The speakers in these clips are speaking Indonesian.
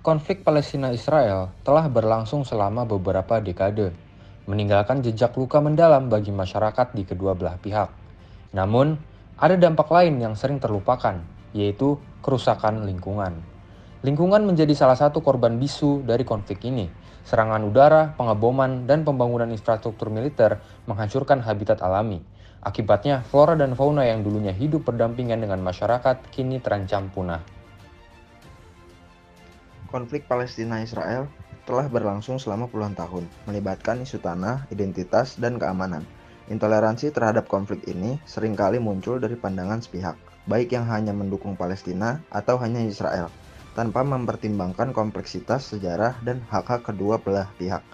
Konflik Palestina-Israel telah berlangsung selama beberapa dekade, meninggalkan jejak luka mendalam bagi masyarakat di kedua belah pihak. Namun, ada dampak lain yang sering terlupakan, yaitu kerusakan lingkungan. Lingkungan menjadi salah satu korban bisu dari konflik ini. Serangan udara, pengeboman, dan pembangunan infrastruktur militer menghancurkan habitat alami. Akibatnya, flora dan fauna yang dulunya hidup berdampingan dengan masyarakat kini terancam punah. Konflik Palestina-Israel telah berlangsung selama puluhan tahun, melibatkan isu tanah, identitas, dan keamanan. Intoleransi terhadap konflik ini seringkali muncul dari pandangan sepihak, baik yang hanya mendukung Palestina atau hanya Israel, tanpa mempertimbangkan kompleksitas sejarah dan hak-hak kedua belah pihak.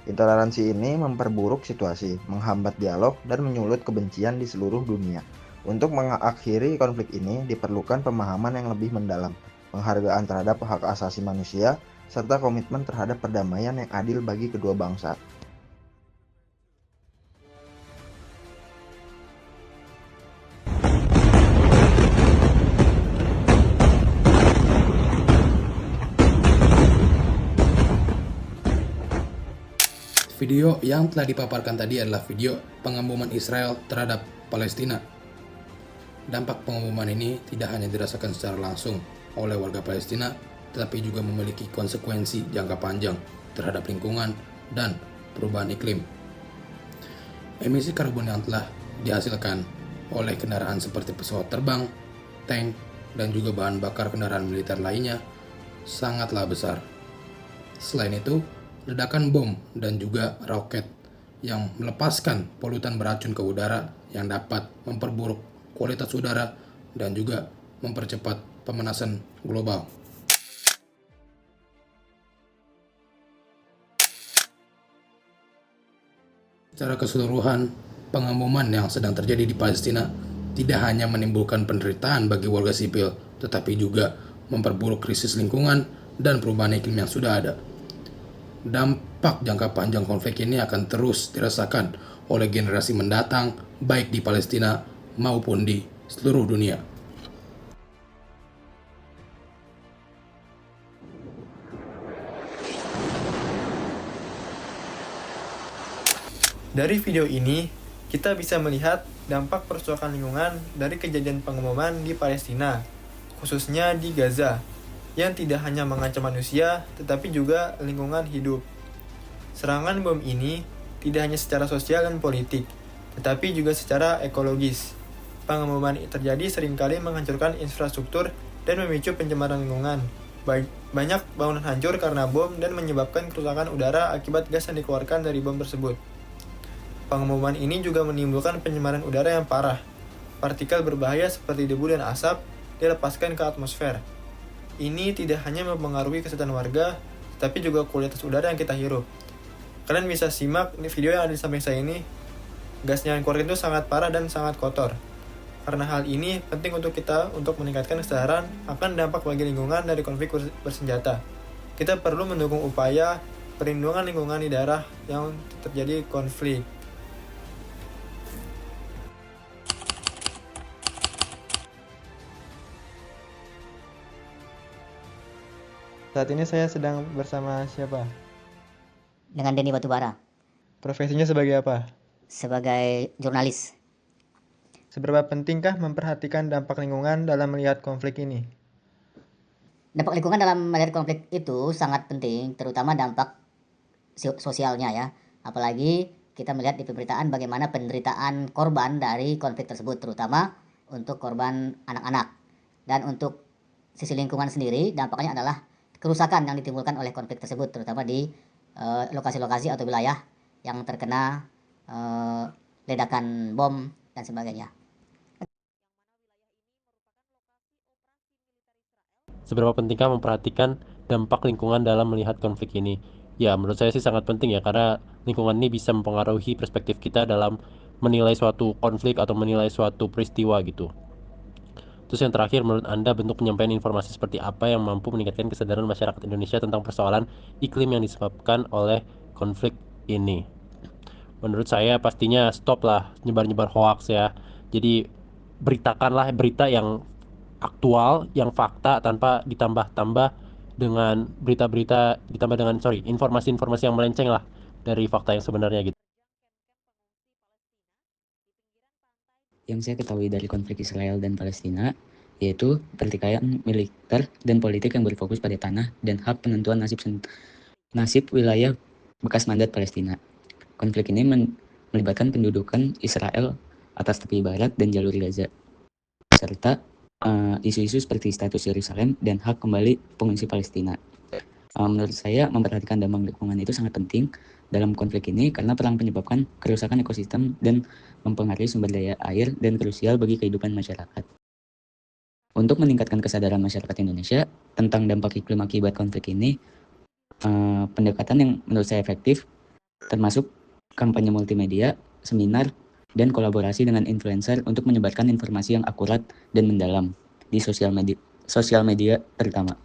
Intoleransi ini memperburuk situasi, menghambat dialog, dan menyulut kebencian di seluruh dunia. Untuk mengakhiri konflik ini diperlukan pemahaman yang lebih mendalam, penghargaan terhadap hak asasi manusia, serta komitmen terhadap perdamaian yang adil bagi kedua bangsa. Video yang telah dipaparkan tadi adalah video pengeboman Israel terhadap Palestina. Dampak pengeboman ini tidak hanya dirasakan secara langsung oleh warga Palestina, tetapi juga memiliki konsekuensi jangka panjang terhadap lingkungan dan perubahan iklim. Emisi karbon yang telah dihasilkan oleh kendaraan seperti pesawat terbang, tank, dan juga bahan bakar kendaraan militer lainnya sangatlah besar. Selain itu, ledakan bom dan juga roket yang melepaskan polutan beracun ke udara yang dapat memperburuk kualitas udara dan juga mempercepat pemanasan global. Secara keseluruhan, pengeboman yang sedang terjadi di Palestina tidak hanya menimbulkan penderitaan bagi warga sipil, tetapi juga memperburuk krisis lingkungan dan perubahan iklim yang sudah ada. Dampak jangka panjang konflik ini akan terus dirasakan oleh generasi mendatang, baik di Palestina maupun di seluruh dunia. Dari video ini, kita bisa melihat dampak perusakan lingkungan dari kejadian pengeboman di Palestina, khususnya di Gaza, yang tidak hanya mengancam manusia, tetapi juga lingkungan hidup. Serangan bom ini tidak hanya secara sosial dan politik, tetapi juga secara ekologis. Pengeboman terjadi seringkali menghancurkan infrastruktur dan memicu pencemaran lingkungan. Banyak bangunan hancur karena bom dan menyebabkan kerusakan udara akibat gas yang dikeluarkan dari bom tersebut. Pengeboman ini juga menimbulkan pencemaran udara yang parah. Partikel berbahaya seperti debu dan asap dilepaskan ke atmosfer. Ini tidak hanya mempengaruhi kesehatan warga, tetapi juga kualitas udara yang kita hirup. Kalian bisa simak video yang ada di samping saya ini. Gasnya yang keluar itu sangat parah dan sangat kotor. Karena hal ini penting untuk kita untuk meningkatkan kesadaran akan dampak bagi lingkungan dari konflik bersenjata. Kita perlu mendukung upaya perlindungan lingkungan di daerah yang terjadi konflik. Saat ini saya sedang bersama siapa? Dengan Denny Batubara. Profesinya sebagai apa? Sebagai jurnalis. Seberapa pentingkah memperhatikan dampak lingkungan dalam melihat konflik ini? Dampak lingkungan dalam melihat konflik itu sangat penting, terutama dampak sosialnya ya. Apalagi kita melihat di pemberitaan bagaimana penderitaan korban dari konflik tersebut, terutama untuk korban anak-anak. Dan untuk sisi lingkungan sendiri, dampaknya adalah kerusakan yang ditimbulkan oleh konflik tersebut, terutama di lokasi-lokasi atau wilayah yang terkena ledakan bom dan sebagainya. Seberapa pentingkah memperhatikan dampak lingkungan dalam melihat konflik ini? Ya, menurut saya sih sangat penting ya, karena lingkungan ini bisa mempengaruhi perspektif kita dalam menilai suatu konflik atau menilai suatu peristiwa gitu. Terus yang terakhir, menurut Anda bentuk penyampaian informasi seperti apa yang mampu meningkatkan kesadaran masyarakat Indonesia tentang persoalan iklim yang disebabkan oleh konflik ini? Menurut saya pastinya stop lah nyebar-nyebar hoax ya. Jadi beritakanlah berita yang aktual, yang fakta tanpa ditambah-tambah dengan berita-berita ditambah dengan informasi-informasi yang melenceng lah dari fakta yang sebenarnya gitu. Yang saya ketahui dari konflik Israel dan Palestina yaitu pertikaian militer dan politik yang berfokus pada tanah dan hak penentuan nasib wilayah bekas mandat Palestina. Konflik ini melibatkan pendudukan Israel atas tepi barat dan jalur Gaza, serta isu-isu seperti status Yerusalem dan hak kembali pengungsi Palestina. Menurut saya, memperhatikan dampak lingkungan itu sangat penting dalam konflik ini karena perang menyebabkan kerusakan ekosistem dan mempengaruhi sumber daya air dan krusial bagi kehidupan masyarakat. Untuk meningkatkan kesadaran masyarakat Indonesia tentang dampak iklim akibat konflik ini, pendekatan yang menurut saya efektif termasuk kampanye multimedia, seminar, dan kolaborasi dengan influencer untuk menyebarkan informasi yang akurat dan mendalam di sosial media terutama.